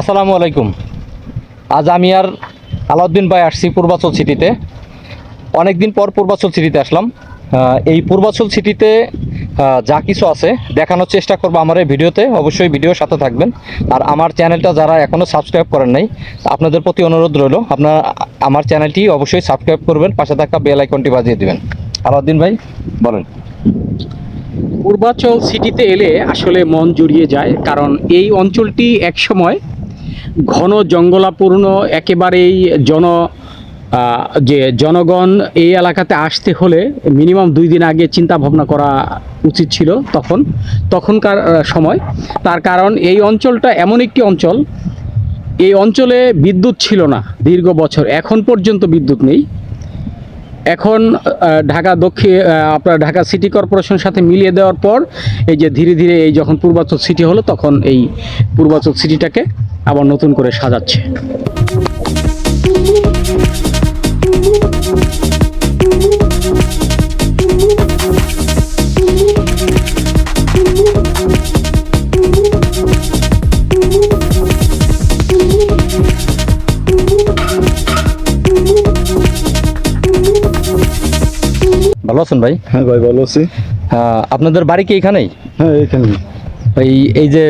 আসসালামু আলাইকুম। আজ আমি আর আলাউদ্দিন ভাই আসছি পূর্বাচল সিটিতে। অনেক দিন পর পূর্বাচল সিটিতে আসলাম। এই পূর্বাচল সিটিতে যা কিছু আছে দেখানোর চেষ্টা করবো আমার এই ভিডিওতে। অবশ্যই ভিডিওর সাথে থাকবেন। আর আমার চ্যানেলটা যারা এখনও সাবস্ক্রাইব করেন নাই, আপনাদের প্রতি অনুরোধ রইল আপনারা আমার চ্যানেলটি অবশ্যই সাবস্ক্রাইব করবেন, পাশে থাকা বেল আইকনটি বাজিয়ে দেবেন। আলাউদ্দিন ভাই বলেন। পূর্বাচল সিটিতে এলে আসলে মন জুড়িয়ে যায়, কারণ এই অঞ্চলটি একসময় ঘন জঙ্গলাপূর্ণ, একেবারেই যে জনগণ এই এলাকাতে আসতে হলে মিনিমাম 2 দিন আগে চিন্তা ভাবনা করা উচিত ছিল তখনকার সময়। তার কারণ এই অঞ্চলটা এমন একটি অঞ্চল, এই অঞ্চলে বিদ্যুৎ ছিল না দীর্ঘ বছর, এখন পর্যন্ত বিদ্যুৎ নেই। এখন আপনার ঢাকা সিটি কর্পোরেশনের সাথে মিলিয়ে দেওয়ার পর এই যে ধীরে ধীরে এই যখন পূর্বাচল সিটি হলো, তখন এই পূর্বাচল সিটিটাকে আবার নতুন করে সাজাচ্ছে। ভালো আছেন ভাই? হ্যাঁ ভাই, ভালো আছি। আপনাদের বাড়ি কি এখানেই? হ্যাঁ, এখানে। এই যে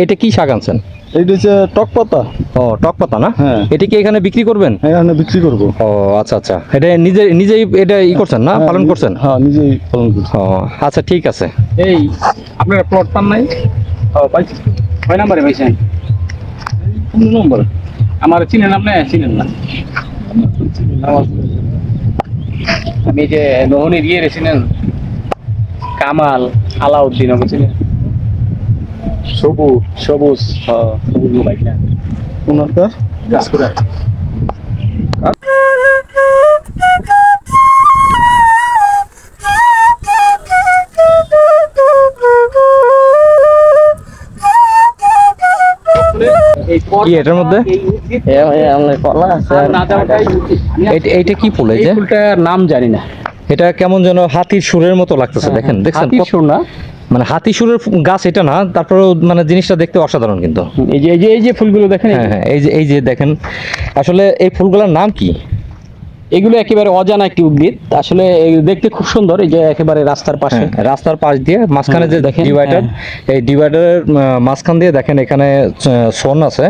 এটা কি শাক আনছেন? এইটা হচ্ছে টক পাতা। ও, টক পাতা না? হ্যাঁ। এটা কি এখানে বিক্রি করবেন? হ্যাঁ, এখানে বিক্রি করবো। ও আচ্ছা আচ্ছা, এটা নিজেই এটা করছেন না, হ্যাঁ, পালন করছেন? হ্যাঁ, নিজেই পালন করছি। ও আচ্ছা, ঠিক আছে। এই আপনারা প্লট পান নাই? পাইছি। কয় নাম্বারে পাইছেন? 15 নম্বর। আমার চিনেন আপনি? চিনেন না? আমি যে মোহনের ইয়ে চিনেন, কামাল, আলাউদ্দিন, আমাকে চিনেন? সবুজ সবুজ মোবাইল না কোনটা? কাজ করে। কি এটার মধ্যে? এইটা কি ফুল? এই এই যে ফুলটার নাম জানি না। এটা কেমন যেন হাতির সুরের মতো লাগতেছে, দেখেন দেখছেন? হাতির সুর না, মানে হাতি সুরের গাছ এটা না, তারপরেও মানে জিনিসটা দেখতে অসাধারণ কিন্তু। এই যে ফুলগুলো দেখেন, হ্যাঁ হ্যাঁ, এই যে দেখেন। আসলে এই ফুলগুলোর নাম কি? এগুলো একেবারে অজানা একটি উদ্ভিদ। আসলে দেখতে খুব সুন্দর। এই যে একেবারে রাস্তার পাশে, রাস্তার পাশ দিয়ে মাঝখানে যে দেখেন ডিভাইডার, এই ডিভাইডারের মাঝখান দিয়ে দেখেন এখানে সোন আছে।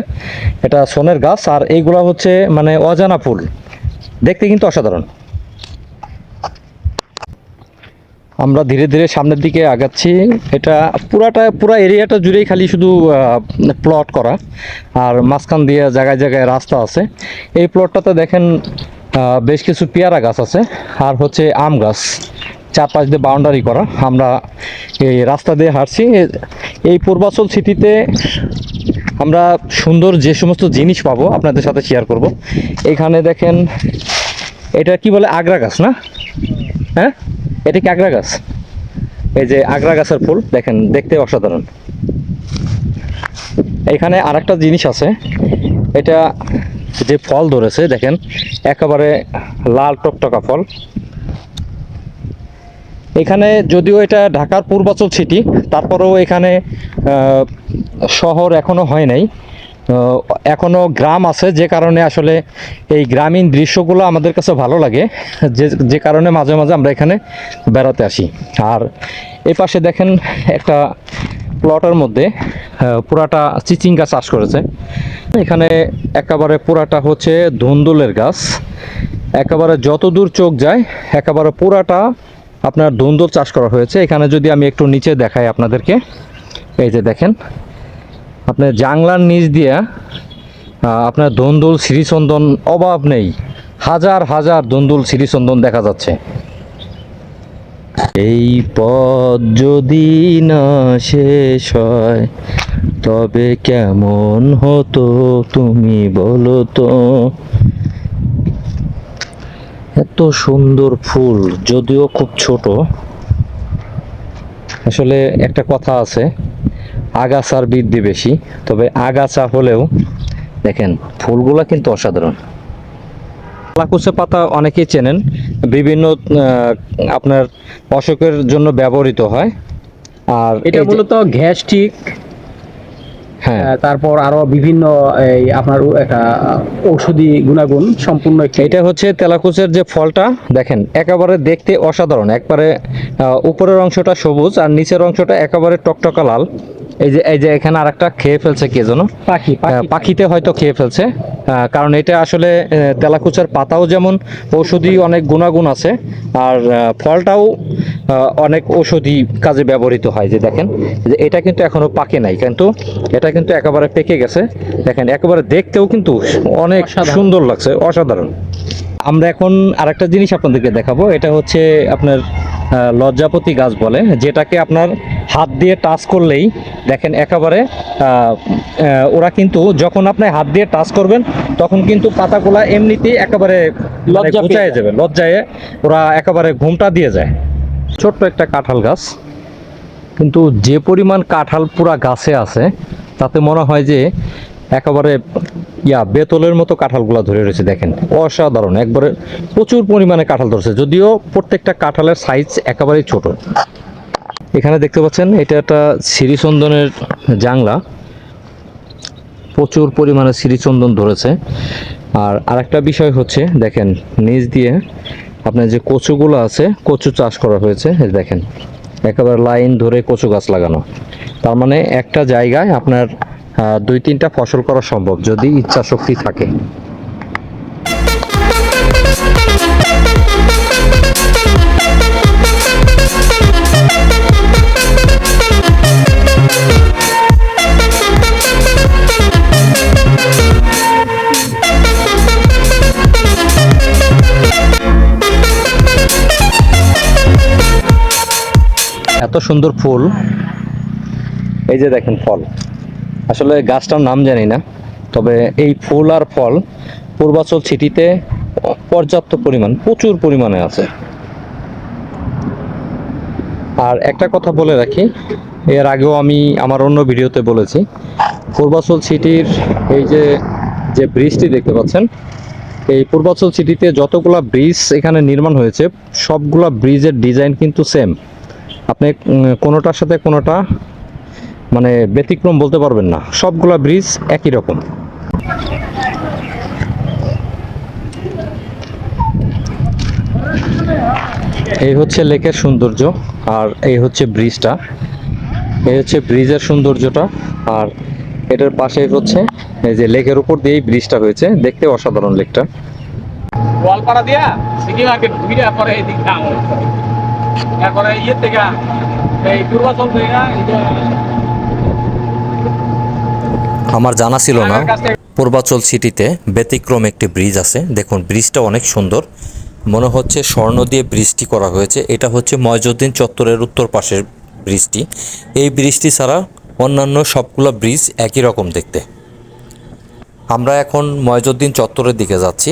এটা সোনের গাছ, আর এইগুলা হচ্ছে মানে অজানা ফুল, দেখতে কিন্তু অসাধারণ। আমরা ধীরে ধীরে সামনের দিকে আগাচ্ছি। এটা পুরা এরিয়াটা জুড়েই খালি শুধু প্লট করা, আর মাঝখান দিয়ে জায়গায় জায়গায় রাস্তা আছে। এই প্লটটাতে দেখেন বেশ কিছু পেয়ারা গাছ আছে, আর হচ্ছে আম গাছ, চারপাশ দিয়ে বাউন্ডারি করা। আমরা এই রাস্তা দিয়ে হাঁটছি। এই পূর্বাচল সিটিতে আমরা সুন্দর যে সমস্ত জিনিস পাবো আপনাদের সাথে শেয়ার করব। এখানে দেখেন, এটা কি বলে? আগরা গাছ না? হ্যাঁ, এটা কি আগরা গাছ? এই যে আগরা গাছের ফুল দেখেন, দেখতে অসাধারণ। এখানে আরেকটা জিনিস আছে, এটা যে ফল ধরেছে দেখেন, একেবারে লাল টকটকা ফল। এখানে যদিও এটা ঢাকার পূর্বাচল সিটি, তারপরেও এখানে শহর এখনো হয় নাই, এখনো গ্রাম আছে। যে কারণে আসলে এই গ্রামীণ দৃশ্যগুলো আমাদের কাছে ভালো লাগে, যে কারণে মাঝে মাঝে আমরা এখানে বেড়াতে আসি। আর এই পাশে দেখেন একটা প্লটের মধ্যে পুরাটা চিচিঙ্গা চাষ করেছে। এখানে একেবারে পুরাটা হচ্ছে ধুন্দুলের গাছ, একেবারে যত দূর চোখ যায় একেবারে পুরাটা আপনার ধুন্দুল চাষ করা হয়েছে। এখানে যদি আমি একটু নিচে দেখাই আপনাদেরকে, এই যে দেখেন, আপনার জাংলার নিচ দিয়ে আপনার ধুন্দুল, শ্রীচন্দন অভাব নেই, হাজার হাজার ধুন্দুল, শ্রীচন্দন দেখা যাচ্ছে। এই পথ যদি না শেষ হয় তবে কেমন হতো তুমি বলো তো। এত সুন্দর ফুল, যদিও খুব ছোট। আসলে একটা কথা আছে, আগাছার বৃদ্ধি বেশি, তবে আগাছা হলেও দেখেন ফুলগুলা কিন্তু অসাধারণ। লাকুচে পাতা অনেকেই চেনেন, বিভিন্ন আপনার অসুখের জন্য ব্যবহৃত হয়। আর এটা মূলত গ্যাস্ট্রিক, হ্যাঁ। তারপর আরো বিভিন্ন এই আপনার একটা ঔষধি গুণাগুণ সম্পূর্ণ একটি এটা হচ্ছে তেলাকুচের যে ফলটা দেখেন একেবারে দেখতে অসাধারণ, একবারে উপরের অংশটা সবুজ আর নিচের অংশটা একেবারে টকটকা লাল। এই যে এখানে আরেকটা খেয়ে ফেলছে কে যেন, পাখি পাখিতে হয়তো খেয়ে ফেলছে, কারণ এটা আসলে তেলাকুচার পাতাও যেমন ঔষধি অনেক গুণাগুণ আছে, আর ফলটাও অনেক ঔষধি কাজে ব্যবহৃত হয়। যে দেখেন যে এটা কিন্তু এখনো পাকে নাই, কিন্তু এটা কিন্তু একেবারে পেকে গেছে। দেখেন একেবারে দেখতেও কিন্তু অনেক সুন্দর লাগছে, অসাধারণ। আমরা এখন আরেকটা জিনিস আপনাদেরকে দেখাবো, এটা হচ্ছে আপনার লজ্জাপতি গাছ বলে, যেটাকে আপনার হাত দিয়ে টাচ করলেই দেখেন একেবারে ওরা কিন্তু যখন আপনি হাত দিয়ে টাচ করবেন তখন কিন্তু পাতাগুলা এমনিতেই একেবারে লজ্জা পেয়ে গুছায় যায়। যাবে, লজ্জায় ওরা একেবারে ঘুমটা দিয়ে যায়। ছোট্ট একটা কাঁঠাল গাছ, কিন্তু যে পরিমাণ কাঁঠাল পুরা গাছে আছে তাতে মনে হয় যে একেবারে বেতলের মতো কাঁঠালগুলা ধরে রয়েছে। দেখেন অসাধারণ, একবারে প্রচুর পরিমাণে কাঁঠাল ধরছে, যদিও প্রত্যেকটা কাঁঠালের সাইজ একেবারেই ছোট। এখানে দেখতে পাচ্ছেন এটা একটা শ্রীচন্দনের জাংলা, প্রচুর পরিমাণে শ্রীচন্দন ধরেছে। আর আরেকটা বিষয় হচ্ছে দেখেন নিচ দিয়ে আপনার যে কচুগুলো আছে, কচু চাষ করা হয়েছে। এই দেখেন একেবারে লাইন ধরে কচু গাছ লাগানো, তার মানে একটা জায়গায় আপনার 2-3টা ফসল করা সম্ভব যদি ইচ্ছা শক্তি থাকে। এত সুন্দর ফুল, এই যে দেখেন ফল, আসলে গাছটার নাম জানি না, তবে এই ফুল আর ফল পূর্বাচল সিটিতে পর্যাপ্ত পরিমাণ, প্রচুর পরিমাণে আছে। আর একটা কথা বলে রাখি, এর আগেও আমি আমার অন্য ভিডিওতে বলেছি, পূর্বাচল সিটির এই যে ব্রিজটি দেখতে পাচ্ছেন, এই পূর্বাচল সিটিতে যতগুলা ব্রিজ এখানে নির্মাণ হয়েছে সবগুলা ব্রিজের ডিজাইন কিন্তু সেম। আপনি কোনোটার সাথে কোনোটা মানে ব্যতিক্রম বলতে পারবেন না, সবগুলা ব্রিজ একই রকম। এই হচ্ছে লেকের সৌন্দর্য, আর এই হচ্ছে ব্রিজটা, এই হচ্ছে ব্রিজের সৌন্দর্যটা। আর এটার পাশে হচ্ছে এই যে লেকের উপর দিয়েই ব্রিজটা হয়েছে, দেখতে অসাধারণ লেকটা। গোয়ালপাড়া দিয়া সিটি মার্কেট ঘুরে পরে এই দিকটা আমার এরপরে ইয়ে থেকে এই পূর্বাচল থেকে আমার জানা ছিল না পূর্বাচল সিটিতে ব্যতিক্রম একটি ব্রিজ আছে। দেখুন ব্রিজটা অনেক সুন্দর, মনে হচ্ছে স্বর্ণ দিয়ে ব্রিজটি করা হয়েছে। এটা হচ্ছে ময়জউদ্দিন চত্বরের উত্তর পাশের ব্রিজটি। এই ব্রিজটি ছাড়া অন্যান্য সবগুলো ব্রিজ একই রকম দেখতে। আমরা এখন ময়জউদ্দিন চত্বরের দিকে যাচ্ছি।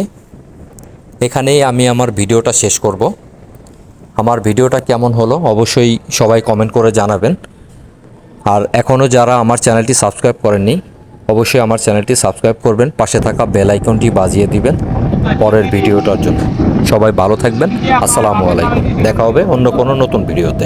এখানেই আমি আমার ভিডিওটা শেষ করব। আমার ভিডিওটা কেমন হলো অবশ্যই সবাই কমেন্ট করে জানাবেন। আর এখনও যারা আমার চ্যানেলটি সাবস্ক্রাইব করেননি অবশ্যই আমার চ্যানেলটি সাবস্ক্রাইব করবেন, পাশে থাকা বেল আইকনটি বাজিয়ে দিবেন পরের ভিডিওটার জন্য। সবাই ভালো থাকবেন, আসসালামু আলাইকুম। দেখা হবে অন্য কোনো নতুন ভিডিওতে।